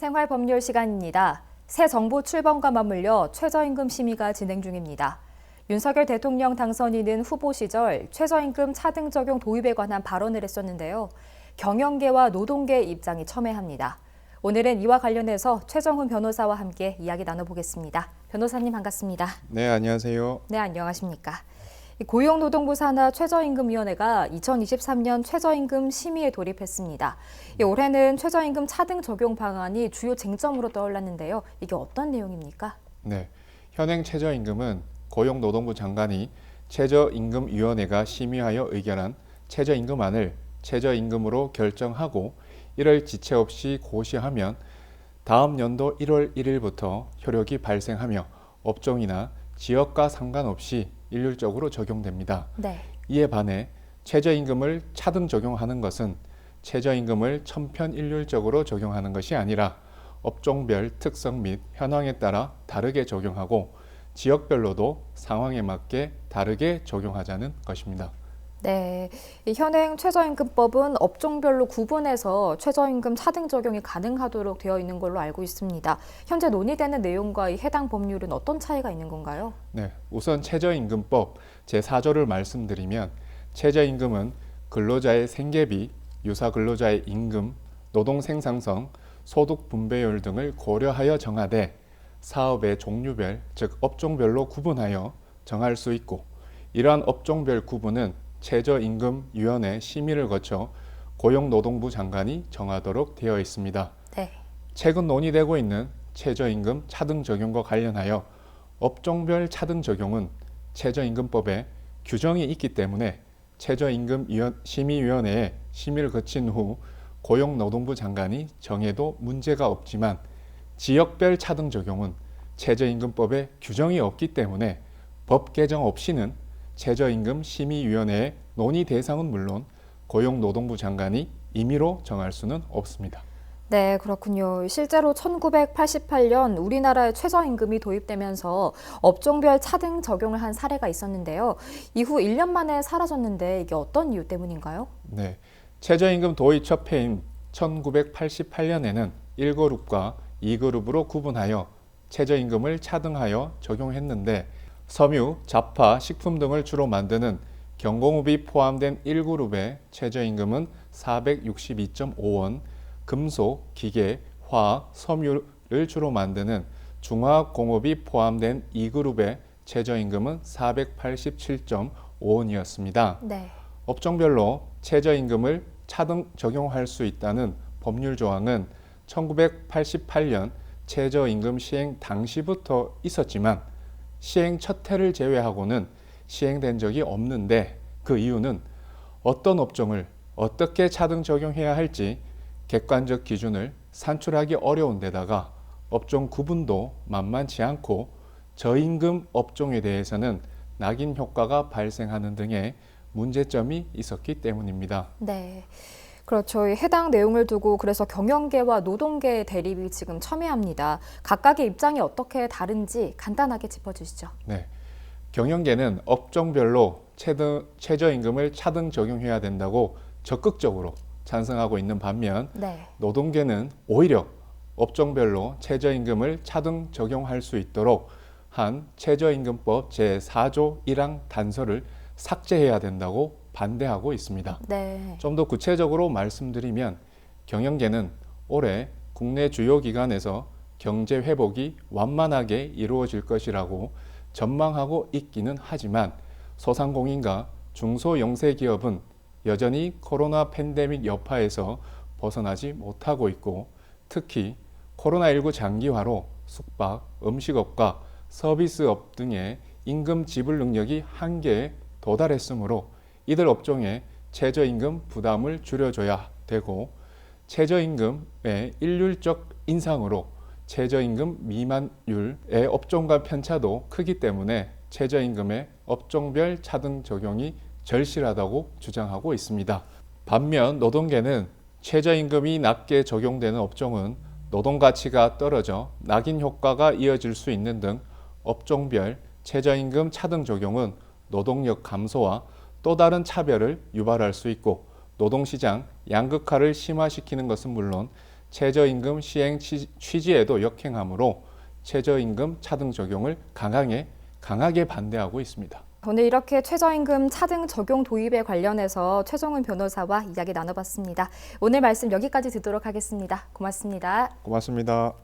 생활법률 시간입니다. 새 정부 출범과 맞물려 최저임금 심의가 진행 중입니다. 윤석열 대통령 당선인은 후보 시절 최저임금 차등 적용 도입에 관한 발언을 했었는데요. 경영계와 노동계의 입장이 첨예합니다. 오늘은 이와 관련해서 최정훈 변호사와 함께 이야기 나눠보겠습니다. 변호사님 반갑습니다. 네, 안녕하세요. 네, 안녕하십니까. 고용노동부 산하 최저임금위원회가 2023년 최저임금 심의에 돌입했습니다. 올해는 최저임금 차등 적용 방안이 주요 쟁점으로 떠올랐는데요. 이게 어떤 내용입니까? 네, 현행 최저임금은 고용노동부 장관이 최저임금위원회가 심의하여 의결한 최저임금안을 최저임금으로 결정하고 이를 지체 없이 고시하면 다음 연도 1월 1일부터 효력이 발생하며 업종이나 지역과 상관없이 일률적으로 적용됩니다. 네. 이에 반해 최저임금을 차등 적용하는 것은 최저임금을 천편일률적으로 적용하는 것이 아니라 업종별 특성 및 현황에 따라 다르게 적용하고 지역별로도 상황에 맞게 다르게 적용하자는 것입니다. 네, 이 현행 최저임금법은 업종별로 구분해서 최저임금 차등 적용이 가능하도록 되어 있는 걸로 알고 있습니다. 현재 논의되는 내용과 이 해당 법률은 어떤 차이가 있는 건가요? 네, 우선 최저임금법 제4조를 말씀드리면 최저임금은 근로자의 생계비, 유사 근로자의 임금, 노동 생산성, 소득 분배율 등을 고려하여 정하되 사업의 종류별, 즉 업종별로 구분하여 정할 수 있고 이러한 업종별 구분은 최저임금위원회 심의를 거쳐 고용노동부 장관이 정하도록 되어 있습니다. 네. 최근 논의되고 있는 최저임금 차등 적용과 관련하여 업종별 차등 적용은 최저임금법에 규정이 있기 때문에 심의위원회에 심의를 거친 후 고용노동부 장관이 정해도 문제가 없지만 지역별 차등 적용은 최저임금법에 규정이 없기 때문에 법 개정 없이는 최저임금 심의위원회의 논의 대상은 물론 고용노동부 장관이 임의로 정할 수는 없습니다. 네, 그렇군요. 실제로 1988년 우리나라에 최저임금이 도입되면서 업종별 차등 적용을 한 사례가 있었는데요. 이후 1년 만에 사라졌는데 이게 어떤 이유 때문인가요? 네, 최저임금 도입 첫 해인 1988년에는 1그룹과 2그룹으로 구분하여 최저임금을 차등하여 적용했는데 섬유, 잡화, 식품 등을 주로 만드는 경공업이 포함된 1그룹의 최저임금은 462.5원, 금속, 기계, 화학, 섬유를 주로 만드는 중화공업이 포함된 2그룹의 최저임금은 487.5원이었습니다. 네. 업종별로 최저임금을 차등 적용할 수 있다는 법률 조항은 1988년 최저임금 시행 당시부터 있었지만 시행 첫 해를 제외하고는 시행된 적이 없는데 그 이유는 어떤 업종을 어떻게 차등 적용해야 할지 객관적 기준을 산출하기 어려운 데다가 업종 구분도 만만치 않고 저임금 업종에 대해서는 낙인 효과가 발생하는 등의 문제점이 있었기 때문입니다. 네. 그렇죠. 해당 내용을 두고 그래서 경영계와 노동계의 대립이 지금 첨예합니다. 각각의 입장이 어떻게 다른지 간단하게 짚어주시죠. 네, 경영계는 업종별로 최저임금을 차등 적용해야 된다고 적극적으로 찬성하고 있는 반면 네. 노동계는 오히려 업종별로 최저임금을 차등 적용할 수 있도록 한 최저임금법 제4조 1항 단서를 삭제해야 된다고 반대하고 있습니다. 네. 좀 더 구체적으로 말씀드리면 경영계는 올해 국내 주요 기관에서 경제 회복이 완만하게 이루어질 것이라고 전망하고 있기는 하지만 소상공인과 중소영세기업은 여전히 코로나 팬데믹 여파에서 벗어나지 못하고 있고 특히 코로나19 장기화로 숙박, 음식업과 서비스업 등의 임금 지불 능력이 한계에 도달했으므로 이들 업종의 최저임금 부담을 줄여줘야 되고 최저임금의 일률적 인상으로 최저임금 미만율의 업종간 편차도 크기 때문에 최저임금의 업종별 차등 적용이 절실하다고 주장하고 있습니다. 반면 노동계는 최저임금이 낮게 적용되는 업종은 노동 가치가 떨어져 낙인 효과가 이어질 수 있는 등 업종별 최저임금 차등 적용은 노동력 감소와 또 다른 차별을 유발할 수 있고 노동시장 양극화를 심화시키는 것은 물론 최저임금 시행 취지에도 역행하므로 최저임금 차등 적용을 강하게 반대하고 있습니다. 오늘 이렇게 최저임금 차등 적용 도입에 관련해서 최정훈 변호사와 이야기 나눠봤습니다. 오늘 말씀 여기까지 듣도록 하겠습니다. 고맙습니다. 고맙습니다.